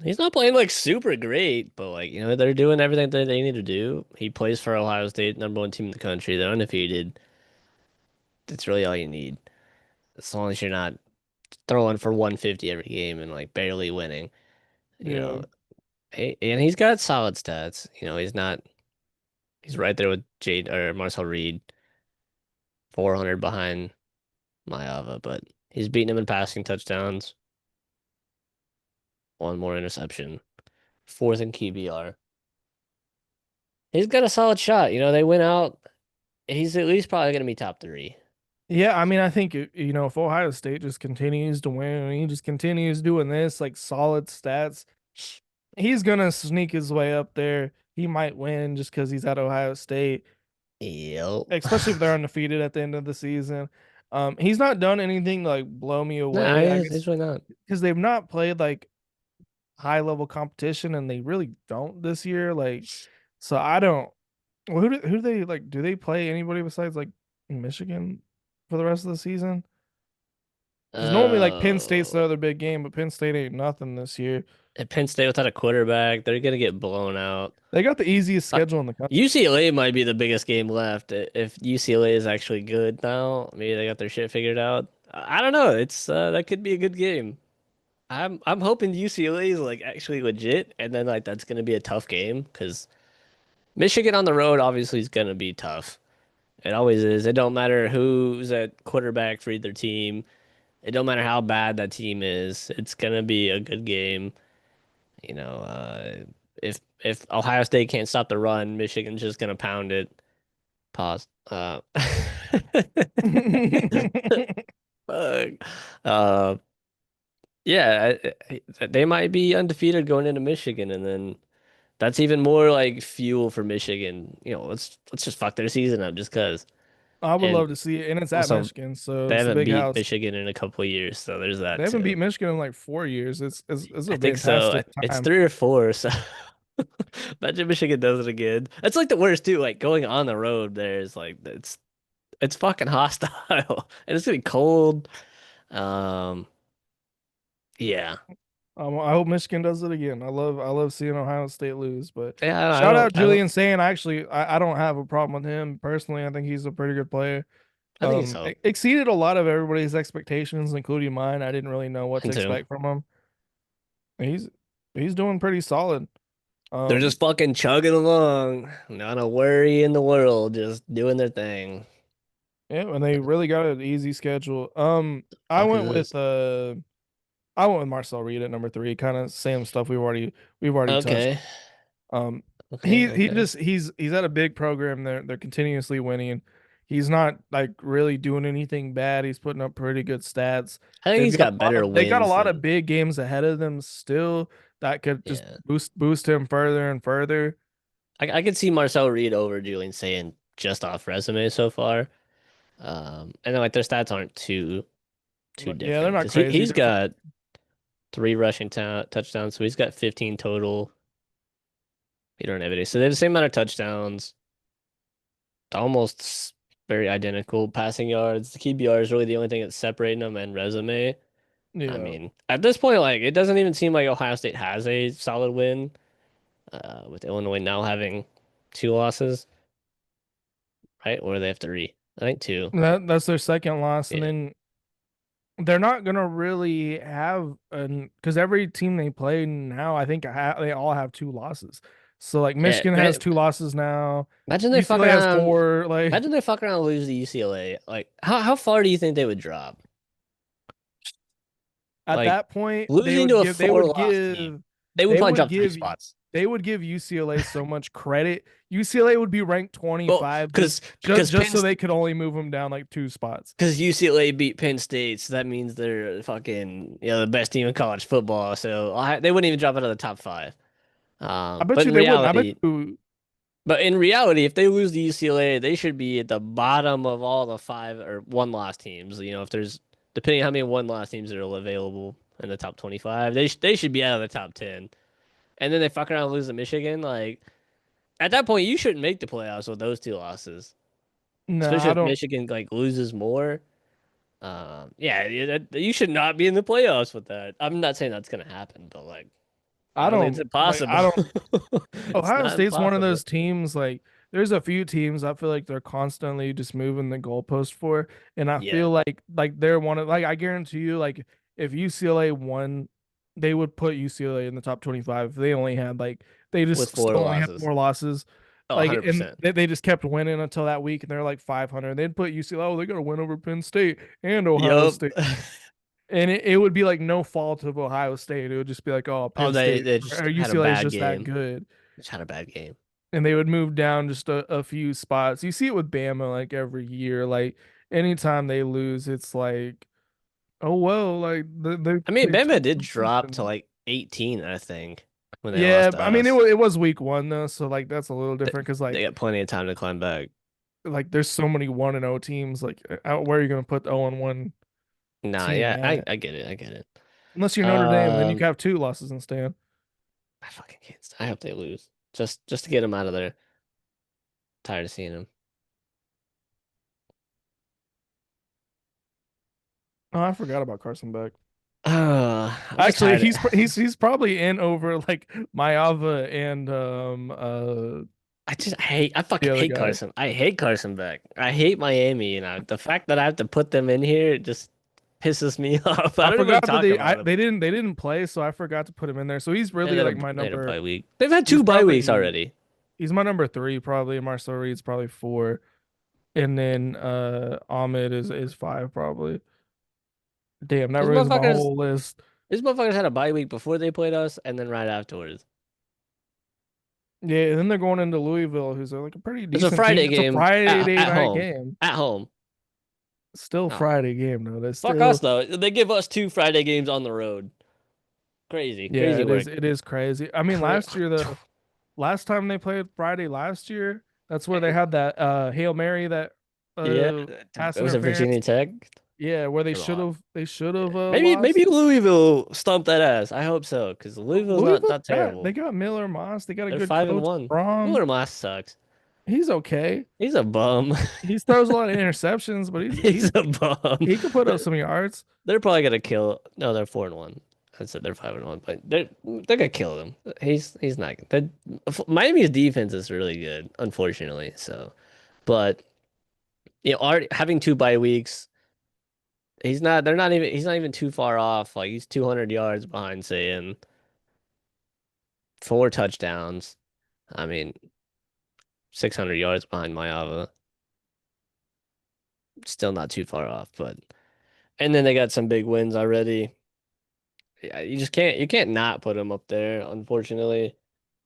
he's not playing like super great, but like they're doing everything that they need to do. He plays for Ohio State, number one team in the country. They're undefeated. That's really all you need. As long as you're not throwing for 150 every game and like barely winning, you Yeah. know. And he's got solid stats. He's not he's right there with Jade or Marcel Reed, 400 behind Mayava, but he's beating him in passing touchdowns, one more interception, fourth in QBR. He's got a solid shot. They went out. He's at least probably going to be top three. Yeah, I mean, I think you know if Ohio State just continues to win and he just continues doing this like solid stats, he's gonna sneak his way up there. He might win just because he's at Ohio State, Yep. especially if they're undefeated at the end of the season. He's not done anything to, like blow me Nah, away. I guess he's really not. because they've not played like high level competition and they really don't this year. Like, so I don't. Well, who do they like? Do they play anybody besides like Michigan for the rest of the season? Because normally, like Penn State's the Uh, other big game, but Penn State ain't nothing this year. at Penn State without a quarterback, they're going to get blown out. They got the easiest Uh, schedule in the country. UCLA might be the biggest game left. If UCLA is actually good now, maybe they got their shit figured out. I don't know. It's that could be a good game. I'm hoping UCLA is like actually legit, and then like that's gonna be a tough game because Michigan on the road obviously is gonna be tough. It always is. It don't matter who's at quarterback for either team. It don't matter how bad that team is. It's gonna be a good game. You know, if Ohio State can't stop the run, Michigan's just gonna pound it. Pause. Fuck. Uh, yeah, they might be undefeated going into Michigan, and then that's even more like fuel for Michigan. Let's just fuck their season up just 'cause. I would And love to see it, and it's at also, Michigan, so they it's the haven't big beat house. Michigan in a couple of years, so there's They that haven't beat too. Michigan in like 4 years. It's I a think so. fantastic It's time. 3 or 4. So imagine Michigan does it again. That's like the worst too. Like going on the road, there's like it's fucking hostile, and it's gonna be cold. Um, yeah, I hope Michigan does it again. I love seeing Ohio State lose. But yeah. shout out I don't. Julian Sand. I don't have a problem with him personally. I think he's a pretty good player. I think so. Exceeded a lot of everybody's expectations, including mine. I didn't really know what to Mine too. expect from him. He's He's doing pretty solid. They're just Um, fucking chugging along, not a worry in the world, just doing their thing. yeah, and they really got an easy schedule. I Fuck is went this? with I went with Marcel Reed at number three, kind of same stuff we've already touched. Okay, Um, okay, he okay. just he's at a big program. They're continuously winning. He's not like really doing anything bad. He's putting up pretty good stats. I think he's got better They got a wins lot of than big games ahead of them still that could just yeah. boost him further and further. I could see Marcel Reed overdoing saying just off resume so far. And then like their stats aren't too But yeah, they're different not because crazy. he's They're fun. got three rushing touchdowns, so he's got 15 total. You don't have any. So they have the same amount of touchdowns, almost very identical passing yards. The QBR is really the only thing that's separating them and resume. I Yeah. mean, at this point, like it doesn't even seem like Ohio State has a solid win, with Illinois now having two losses, right? Or they have three. I think two. That's their second loss, and Yeah. then they're not gonna really have an because every team they play now, I think they all have two losses. So like Yeah, Michigan has two losses now. imagine they fuck UCLA has around. four. Like Imagine they fuck around and lose to UCLA. Like, how far do you think they would drop? at Like, that point, losing to a four-loss team, they would they probably would drop three give spots. they would give UCLA so much credit. UCLA would be ranked Well, 25 just because just because just Penn so they could only move them down like two spots. because UCLA beat Penn State, so that means they're fucking the best team in college football. So they wouldn't even drop out of the top five. I bet But you in they wouldn't. I bet reality, you. if they lose to UCLA, they should be at the bottom of all the five or one loss teams. If there's depending on how many one loss teams that are available in the top 25, they should be out of the top 10. And then they fuck around and lose to Michigan. Like at that point, you shouldn't make the playoffs with those two losses, No, especially I if don't. Michigan like loses more. Yeah, you should not be in the playoffs with that. I'm not saying that's gonna happen, but like I I don't think it's don't like. impossible. I don't. It's Ohio not State's one of impossible. those teams like there's a few teams I feel like they're constantly just moving the goalpost for, and I feel Yeah, like they're one of like I guarantee you like if UCLA won, they would put UCLA in the top 25 if they only had like they with just four still only had losses. more losses. Oh, Like and 100%. they just kept winning until that week and they're like 500. They'd put UCLA, oh, they got to win over Penn State and Ohio Yup. State. And it would be like no fault of Ohio State. It would just be like, oh, Oh, Penn they State they or just had a UCLA is bad just that game. good, Just had a bad game. and they would move down just a few spots. You see it with Bama like every year. Like anytime they lose, it's like, oh well, like I mean, they Bama took did drop to something. like 18, I think, when they lost Yeah, to I mean us. it was week one though, so like that's a little They, different because they got plenty of time to climb back. like there's so many 1-0 teams. Like where are you gonna put the 0-1 Nah, team yeah, at? I get it. I get it. Unless you're Notre Dame, then you Um, can have two losses instead. I fucking can't. I hope they lose. Just to get them out of there. Tired of seeing them. Oh, I forgot about Carson Beck. I'm just Actually, tired. he's probably in over like Mayava and I the fucking other hate guy. Carson. I hate Carson Beck. I hate Miami. The fact that I have to put them in here just pisses me off. I I don't even forgot that talk about them. they didn't play, so I forgot to put him in there. So he's really like my They had a number. bye week. They've had He's two bye weeks probably already. he's my number three probably. Marcel Reed's probably four, and then Ahmed is five probably. Damn, that These ruins my motherfuckers, whole list. these motherfuckers had a bye week before they played us, and then right afterwards. Yeah, and then they're going into Louisville, who's like a pretty It's a decent team. Friday It's a game Friday at night home. game. At home. Still Oh, Friday game though. That's fuck us still though. They give us two Friday games on the road. yeah. Crazy work. It is crazy. I mean, Cra- last time they played Friday last year, that's where they had that Hail Mary that Yeah, pass it was at interference. Virginia Tech. Yeah, where They lost. they should have Maybe lost. Louisville stumped that ass. I hope so, because Louisville's Louisville, not they terrible. got Miller Moss. They got a They're good five and coach. one. Rom, Miller Moss sucks. he's okay. He's a bum. He throws a lot of interceptions, but He's a bum. he could put up They're, some yards. they're probably gonna kill. No, they're 4 and 1. I said they're 5 and 1, but they're gonna kill him. He's not good. Miami's defense is really good, unfortunately. So, but already having two bye weeks, he's not. They're not even. He's not even too far off. Like he's 200 yards behind saying. 4 touchdowns. I mean, 600 yards behind Mayava. Still not too far off, but and then they got some big wins already. Yeah, you can't not put him up there, unfortunately.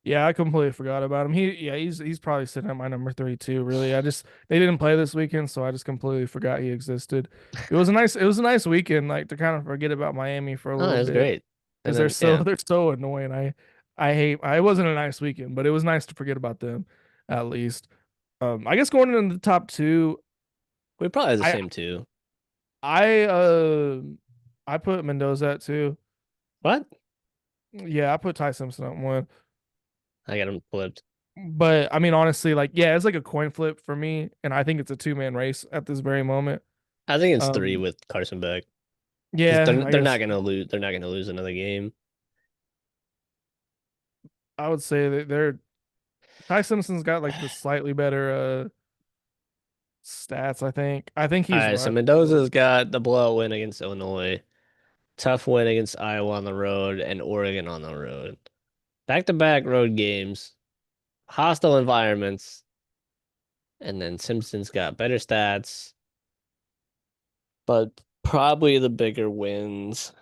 Yeah, I completely forgot about him. He's probably sitting at my number three too. Really, they didn't play this weekend, so I just completely forgot he existed. It was a nice weekend, like to kind of forget about Miami for a Oh, little it was bit great. And because then yeah, they're so annoying. I hate. It wasn't a nice weekend, but it was nice to forget about them at least. I guess going into the top two, we probably have the I same too. I I put Mendoza at two. What? Yeah, I put Ty Simpson at one. I got him flipped. But I mean, honestly, like, yeah, it's like a coin flip for me, and I think it's a two-man race at this very moment. I think it's 3 Um, with Carson Beck because yeah, they're I they're not guess gonna lose. They're not gonna lose another game. I would say that Ty Simpson's got like the slightly better stats. I think All he's right, so right. Mendoza's got the blowout win against Illinois, tough win against Iowa on the road, and Oregon on the road. Back-to-back road games, hostile environments, and then Simpson's got better stats, but probably the bigger wins.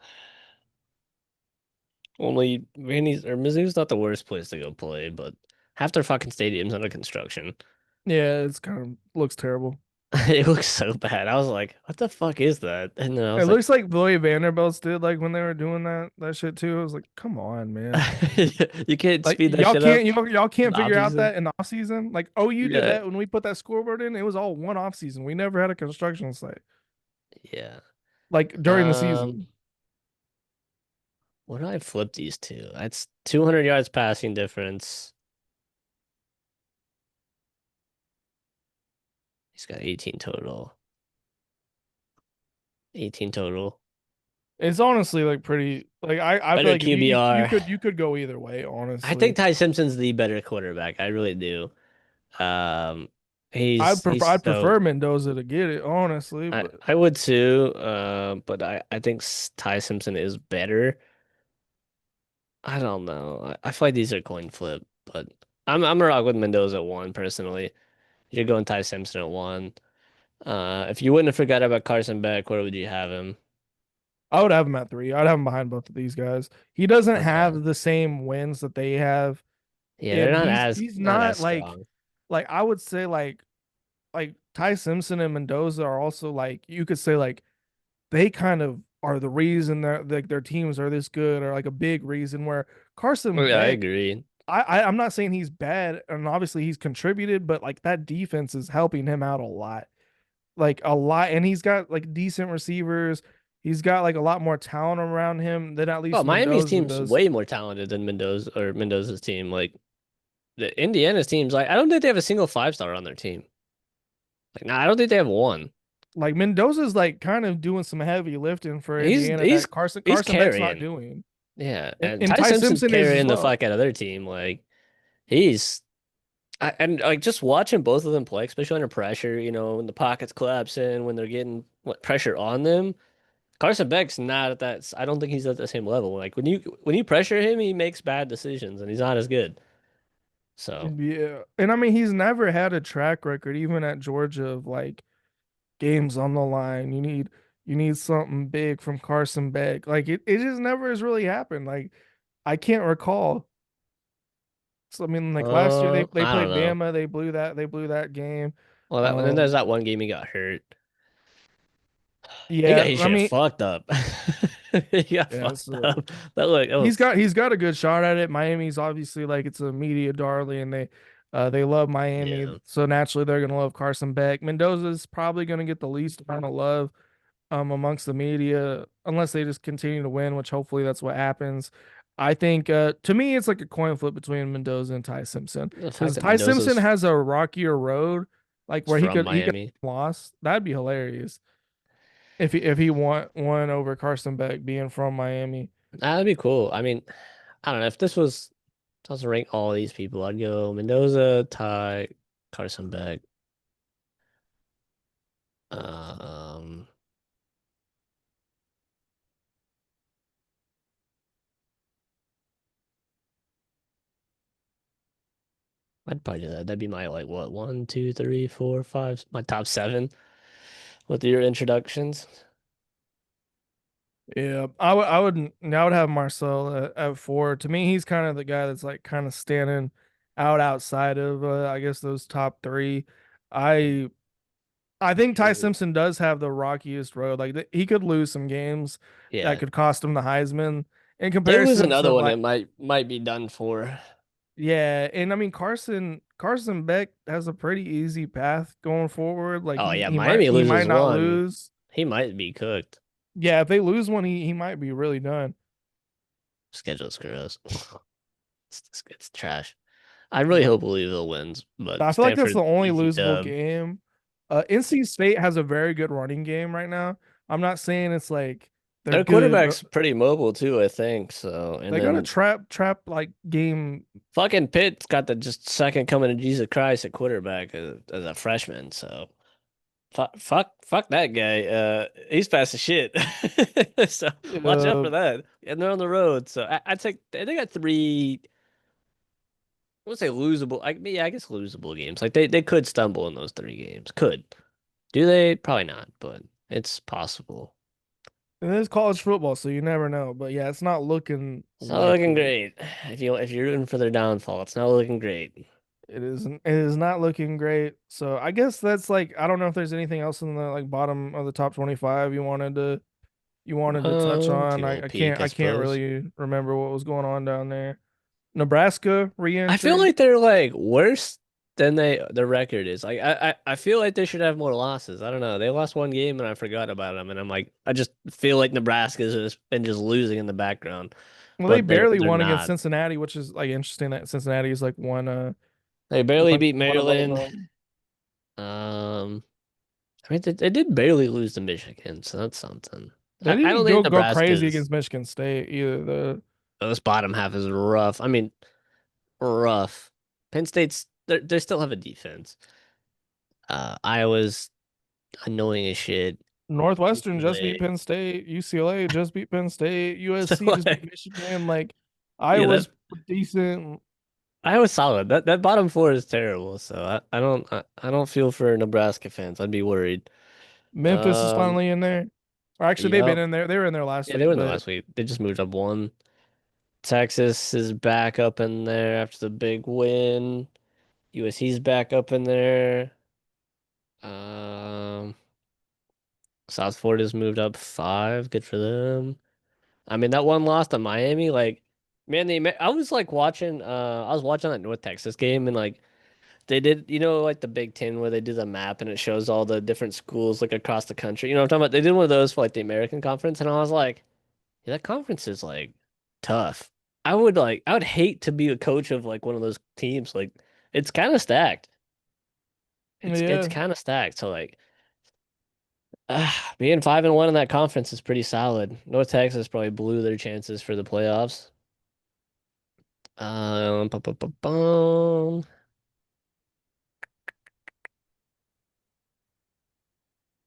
Only Vandy's or Mizzou's not the worst place to go play, but half their fucking stadium's under construction. Yeah, it's kind of looks terrible. It looks so bad. I was like, what the fuck is that? And then I It was like, looks like the way Vanderbilt's did like when they were doing that shit too. I was like, come on, man. you can't Like speed that y'all shit can't up y'all in can't the figure out offseason. that in the off season. Like OU did Yeah. that when we put that scoreboard in. It was all one off season. We never had a construction site Yeah. like during the Um, season. what do I flip these to? That's 200 yards passing difference. He's got 18 total. 18 total. It's honestly like pretty like I feel Better like if you QBR. could go either way, I think honestly. Ty Simpson's the better quarterback. I really do. Um, he's I'd so prefer Mendoza to get it, honestly, I but I would too. But I think Ty Simpson is better. I don't know. I feel like these are coin flip, but I'm a rock with Mendoza at 1 personally. You're going Ty Simpson at 1. If you wouldn't have forgot about Carson Beck, where would you have him? I would have him at three. I'd have him behind both of these guys. He doesn't Okay. have the same wins that they have, Yeah, they're and not he's not as not like strong. I would say like Ty Simpson and Mendoza are also like you could say like they kind of are the reason that like their teams are this good or like a big reason where Carson Oh, yeah, I Beck agree. I'm not saying he's bad and obviously he's contributed, but like that defense is helping him out a lot. Like a lot, and he's got like decent receivers. He's got like a lot more talent around him than at Well, least Miami's Mendoza team's does. way more talented than Mendoza's team. Like the Indiana's team's like I don't think they have a single 5-star on their team. Like, nah, I don't think they have one. Like Mendoza's like kind of doing some heavy lifting for He's Indiana he's that Carson he's Carson Beck's not carrying. doing. Yeah, And, and and Ty Ty Simpson's Simpson is as carrying the well. fuck out of their team. Like he's and like just watching both of them play, especially under pressure, when the pockets collapsing, when they're getting pressure on them. Carson Beck's not at that. I don't think he's at the same level. Like when you pressure him, he makes bad decisions, and he's not as good. So, Yeah. And I mean he's never had a track record, even at Georgia, of like games on the line. You need something big from Carson Beck. Like it just never has really happened. Like I can't recall. So I mean, like last year they I don't played know. Bama, they blew that game. Well, then there's Um, that one game he got hurt. yeah, He I should have mean, fucked up. He got yeah. fucked So up. That was he's got a good shot at it. Miami's obviously like it's a media darling, and they love Miami, yeah. so naturally they're gonna love Carson Beck. Mendoza's probably gonna get the least amount of love amongst the media unless they just continue to win, which hopefully that's what happens. I think to me it's like a coin flip between Mendoza and Ty Simpson The fact because that Ty Simpson Mendoza's has a rockier road, like where from he could Miami, lost. That'd be hilarious if he won over Carson Beck being from Miami. that'd be cool. I mean, I don't know if this was I was to rank all these people. I'd go Mendoza, Ty, Carson Beck. Um, I'd probably do that. That'd be my like what, one, two, three, four, five, my top seven with your introductions. Yeah, I would have Marcel at four. To me, he's kind of the guy that's like kind of standing out outside of I guess those top three. I I think Ty Mm. Simpson does have the rockiest road. Like he could lose some games that Yeah. could cost him the Heisman in They lose comparison to another one like that might be done for. yeah, and I mean Carson Beck has a pretty easy path going forward. Like Oh he yeah, he might Miami he might loses not one. lose. He might be cooked. Yeah, if they lose one, he might be really done. Schedule's gross. It's trash. I really But hope Louisville wins, but I feel like that's Stanford the only easy losable dub. game. NC State has a very good running game right now. I'm not saying it's like they're Their good, but quarterback's pretty mobile too, I think. So, and they got a then trap like game. fucking Pitt's got the just second coming of Jesus Christ at quarterback as a freshman. So fuck that guy. He's fast as shit. So watch out Uh, for that. And they're on the road. So I take they got three. I would say losable. Yeah, I guess losable games. Like they could stumble in those three games. Could. Do they? Probably not, but it's possible. it is college football, so you never know. But yeah, it's not looking It's not looking likely. great. If you're rooting for their downfall, it's not looking great. It isn't. It is not looking great. So I guess that's like I don't know if there's anything else in the like bottom of the top 25 you wanted to touch Take on. a I, little I peek, can't I I can't suppose. really remember what was going on down there. Nebraska I feel re-entered. like they're like worse than their record is. Like I feel like they should have more losses. I don't know. They lost one game and I forgot about them, and I'm like I just feel like Nebraska's just been just losing in the background, Well, they but barely they're won against not. Cincinnati, which is like interesting that Cincinnati is like They barely beat one above Maryland. them. Um, I mean they did barely lose to Michigan, so that's something. They I didn't don't go think go crazy Nebraska's against Michigan State either. this bottom half is rough. I mean, rough. Penn State's they still have a defense. Iowa's annoying as shit. Northwestern just beat UCLA. Penn State. UCLA just beat Penn State. So USC just beat like, Michigan. Like yeah, Iowa's decent. Iowa's solid. That bottom four is terrible. So I don't feel for Nebraska fans. I'd be worried. Memphis is Um, finally in there. Or actually, they've been yep. in there. They were in there last Yeah, they week, were in the but last week. They just moved up one. Texas is back up in there after the big win. USC's back up in there. Um, South Florida's moved up five. Good for them. I mean, that one loss to Miami, like, man, I was like watching, I was watching that North Texas game and like they did, like the Big Ten where they do the map and it shows all the different schools like across the country. You know what I'm talking about? They did one of those for like the American Conference, and I was like, yeah, that conference is like tough. I would hate to be a coach of like one of those teams. Like, it's kind of stacked. It's yeah, kind of stacked. So like. Being 5-1 in that conference is pretty solid. North Texas probably blew their chances for the playoffs. Bum, bum, bum, bum.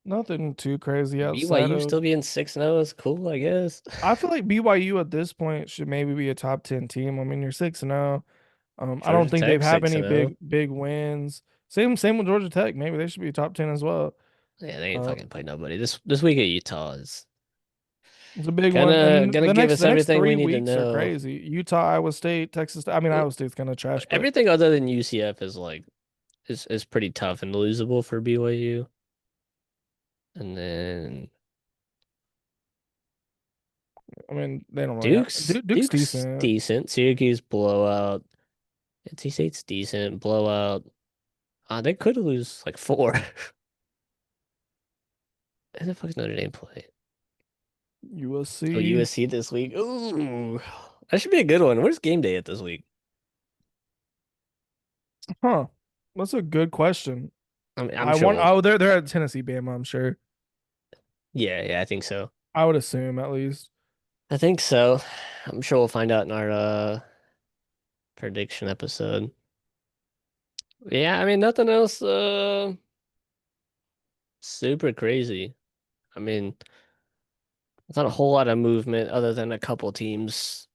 nothing too crazy outside BYU of. still being 6-0 is cool, I guess. I feel like BYU at this point should maybe be a top 10 team. I mean, you're 6-0. I don't Georgia think they've Tech had 6 any and 0. big wins. Same with Georgia Tech. Maybe they should be top 10 as well. Yeah, they ain't Uh, fucking played nobody. This week at Utah is it's a big one. gonna And gonna the give next us the next everything we three need to weeks are know. crazy. Utah, Iowa State, Texas. I mean, Well, Iowa State's kind of trash, but everything other than UCF is like is pretty tough and losable for BYU. And then I mean, they don't really have Duke's Duke's Duke's decent. decent. Syracuse blowout. NC State's decent. Blowout. They could lose like four. Who the fuck is Notre Dame play? Oh, USC. USC this week. Ooh, that should be a good one. Where's game day at this week? Huh. That's a good question. I mean, I'm I sure want. we'll. Oh, they're at Tennessee, Bama. I'm sure. Yeah, I think so. I would assume at least. I think so. I'm sure we'll find out in our prediction episode. Yeah, I mean nothing else super crazy. I mean, it's not a whole lot of movement other than a couple teams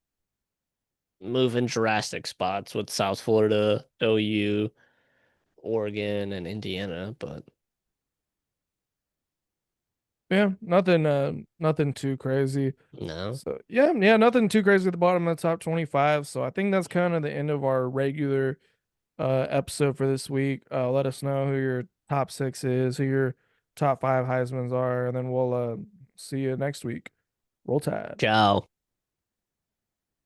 moving drastic spots with South Florida, OU, Oregon, and Indiana, but Yeah, nothing too crazy. no. So yeah, nothing too crazy at the bottom of the top 25. So I think that's kind of the end of our regular episode for this week. Let us know who your top six is, who your top five Heisman's are, and then we'll see you next week. Roll Tide. Ciao.